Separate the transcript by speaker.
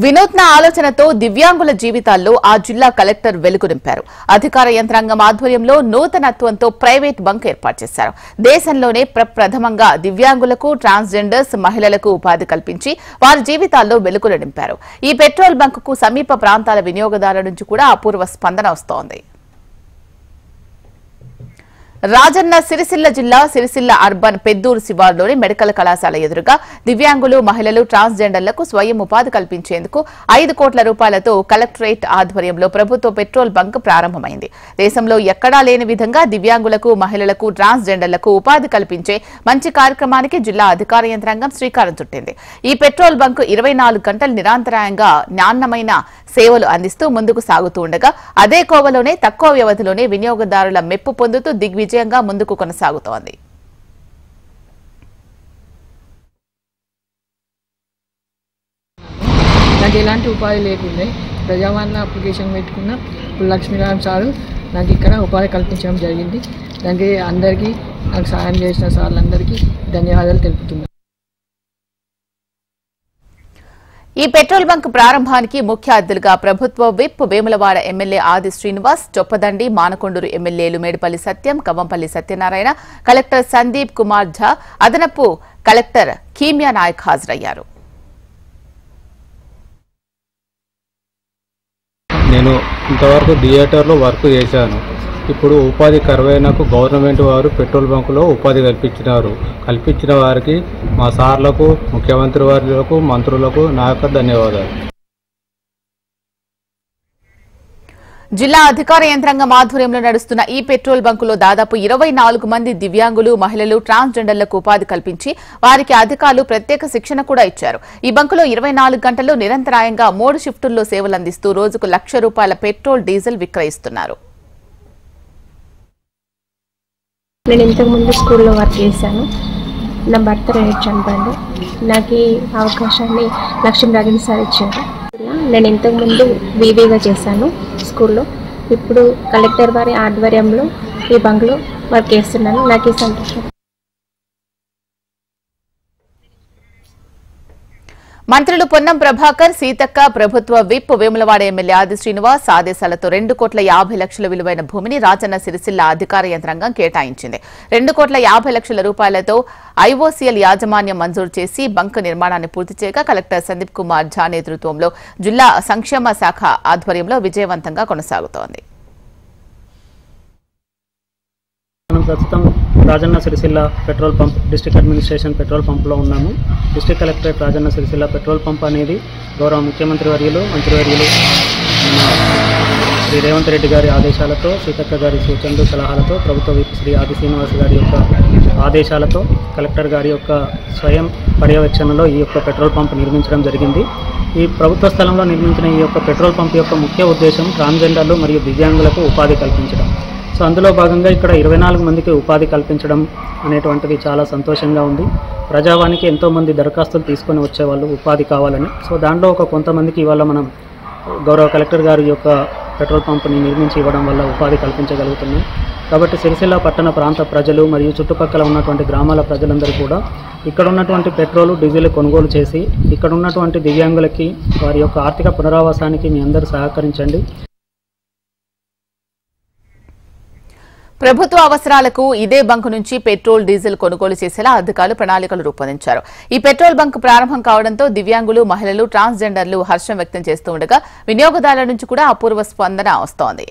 Speaker 1: వినూత్న ఆలోచనతో దివ్యాంగుల జీవితాల్లో ఆ జిల్లా కలెక్టర్ వెలుగు నింపారు. అధికార యంత్రాంగం ఆధ్వర్యంలో నూతనత్వంతో ప్రైవేట్ బంక్ ఏర్పాటు చేశారు. దేశంలోనే ప్రప్రథమంగా దివ్యాంగులకు, ట్రాన్స్జెండర్స్ మహిళలకు ఉపాధి కల్పించి వారి జీవితాల్లో వెలుగులు నింపారు. ఈ పెట్రోల్ బంకుకు సమీప ప్రాంతాల వినియోగదారుల నుంచి కూడా అపూర్వ స్పందన వస్తోంది. రాజన్న సిరిసిల్ల జిల్లా సిరిసిల్ల అర్బన్ పెద్దూరు శివారులోని మెడికల్ కళాశాల ఎదురుగా దివ్యాంగులు, మహిళలు, ట్రాన్స్జెండర్లకు స్వయం ఉపాధి కల్పించేందుకు 5 కోట్ల రూపాయలతో కలెక్టరేట్ ఆధ్వర్యంలో ప్రభుత్వ పెట్రోల్ బంక్ ప్రారంభమైంది. దేశంలో ఎక్కడా లేని విధంగా దివ్యాంగులకు, మహిళలకు, ట్రాన్స్జెండర్లకు ఉపాధి కల్పించే మంచి కార్యక్రమానికి జిల్లా అధికార యంత్రాంగం శ్రీకారం చుట్టింది. ఈ పెట్రోల్ బంక్ 24 గంటలు నిరంతరాయంగా నాణ్యమైన సేవలు అందిస్తూ ముందుకు సాగుతూ ఉండగా అదే కోవలోనే తక్కువ వ్యవధిలోనే వినియోగదారుల మెప్పు పొందుతూ దిగ్విజయంగా ముందుకు కొనసాగుతోంది.
Speaker 2: నాకు ఎలాంటి ఉపాధి లేకుండే ప్రజావాణి అప్లికేషన్ పెట్టుకున్న లక్ష్మీనారాయణ సారు నాకు ఇక్కడ ఉపాధి కల్పించడం జరిగింది. దానికి అందరికీ నాకు సహాయం చేసిన సార్లందరికీ ధన్యవాదాలు తెలుపుతున్నాను.
Speaker 1: ఈ పెట్రోల్ బంక్ ప్రారంభానికి ముఖ్య అతిథులుగా ప్రభుత్వ విప్ వేములవాడ ఎమ్మెల్యే ఆది శ్రీనివాస్, చొప్పదండి, మానకొండూరు ఎమ్మెల్యేలు మేడిపల్లి సత్యం, కవ్వంపల్లి సత్యనారాయణ, కలెక్టర్ సందీప్ కుమార్ ఝా, అదనపు కలెక్టర్ కీమియా నాయక్ హాజరయ్యారు.
Speaker 3: నేను ఇంతవరకు థియేటర్లో వర్క్ చేశాను. ఇప్పుడు ఉపాధి కరువైనకు గవర్నమెంట్ వారు పెట్రోల్ బంకులో ఉపాధి కల్పించిన వారికి మా సార్లకు, ముఖ్యమంత్రి వారికి, మంత్రులకు నా యొక్క ధన్యవాదాలు.
Speaker 1: జిల్లా అధికార యంత్రాంగం ఆధ్వర్యంలో నడుస్తున్న ఈ పెట్రోల్ బంకులో దాదాపు 24 మంది దివ్యాంగులు, మహిళలు, ట్రాన్స్జెండర్లకు ఉపాధి కల్పించి వారికి అధికారులు ప్రత్యేక శిక్షణ కూడా ఇచ్చారు. ఈ బంకులో 24 గంటల్లో నిరంతరాయంగా 3 షిఫ్టుల్లో సేవలు అందిస్తూ రోజుకు ₹1,00,000 పెట్రోల్, డీజిల్ విక్రయిస్తున్నారు.
Speaker 4: నేను ఇంతకుముందు స్కూల్లో వర్క్ చేశాను. నా భర్త రేట్ చనిపోయింది. నాకు ఈ అవకాశాన్ని లక్ష్మీరాజన్ సార్ ఇచ్చారు. నేను ఇంతకుముందు వీవీగా చేశాను స్కూల్లో. ఇప్పుడు కలెక్టర్ వారి ఆధ్వర్యంలో ఈ బంక్లో వర్క్ చేస్తున్నాను. నాకు ఈ సంతోషం.
Speaker 1: మంత్రులు పొన్నం ప్రభాకర్, సీతక్క, ప్రభుత్వ విప్ వేములవాడ ఎమ్మెల్యే ఆది శ్రీనివాస్ ఆదేశాలతో 2,50,00,000 విలువైన భూమిని రాజన్న సిరిసిల్ల అధికార యంత్రాంగం కేటాయించింది. 2,50,00,000 రూపాయలతో ఐఓసీఎల్ యాజమాన్యం మంజూరు చేసి బంక్ నిర్మాణాన్ని పూర్తి చేయగా కలెక్టర్ సందీప్ కుమార్ ఝా నేతృత్వంలో జిల్లా సంక్షేమ శాఖ ఆధ్వర్యంలో విజయవంతంగా కొనసాగుతోంది.
Speaker 5: ప్రస్తుతం Rajanna Sircilla petrol pump district administration petrol పంప్లో ఉన్నాము. District collectorate Rajanna Sircilla petrol pump అనేది గౌరవ ముఖ్యమంత్రి వర్యులు, మంత్రివర్యులు శ్రీ రేవంత్ రెడ్డి గారి ఆదేశాలతో, సీతక్క గారి సూచనలు, సలహాలతో, ప్రభుత్వ విప్ శ్రీ ఆది శ్రీనివాస్ గారి యొక్క ఆదేశాలతో, కలెక్టర్ గారి యొక్క స్వయం పర్యవేక్షణలో ఈ యొక్క పెట్రోల్ పంప్ నిర్మించడం జరిగింది. ఈ ప్రభుత్వ స్థలంలో నిర్మించిన ఈ యొక్క పెట్రోల్ పంప్ యొక్క ముఖ్య ఉద్దేశం ట్రాన్స్జెండర్లు మరియు దివ్యాంగులకు ఉపాధి కల్పించడం. సో అందులో భాగంగా ఇక్కడ 24 మందికి ఉపాధి కల్పించడం అనేటువంటిది చాలా సంతోషంగా ఉంది. ప్రజావానికి ఎంతోమంది దరఖాస్తులు తీసుకొని వచ్చేవాళ్ళు ఉపాధి కావాలని. సో దాంట్లో కొంతమందికి ఇవాళ మనం గౌరవ కలెక్టర్ గారి యొక్క పెట్రోల్ పంప్ని నిర్మించి ఇవ్వడం వల్ల ఉపాధి కల్పించగలుగుతున్నాం. కాబట్టి సిరిసిల్ల పట్టణ ప్రాంత ప్రజలు మరియు చుట్టుపక్కల ఉన్నటువంటి గ్రామాల ప్రజలందరూ కూడా ఇక్కడ ఉన్నటువంటి పెట్రోల్, డీజిల్ కొనుగోలు చేసి ఇక్కడ ఉన్నటువంటి దివ్యాంగులకి వారి యొక్క ఆర్థిక పునరావాసానికి మీ అందరూ సహకరించండి.
Speaker 1: ప్రభుత్వ అవసరాలకు ఇదే బంక్ నుంచి పెట్రోల్, డీజిల్ కొనుగోలు చేసేలా అధికారులు ప్రణాళికలు రూపొందించారు. ఈ పెట్రోల్ బంక్ ప్రారంభం కావడంతో దివ్యాంగులు, మహిళలు, ట్రాన్స్జెండర్లు హర్షం వ్యక్తం చేస్తూ ఉండగా వినియోగదారుల నుంచి కూడా అపూర్వ స్పందన వస్తోంది.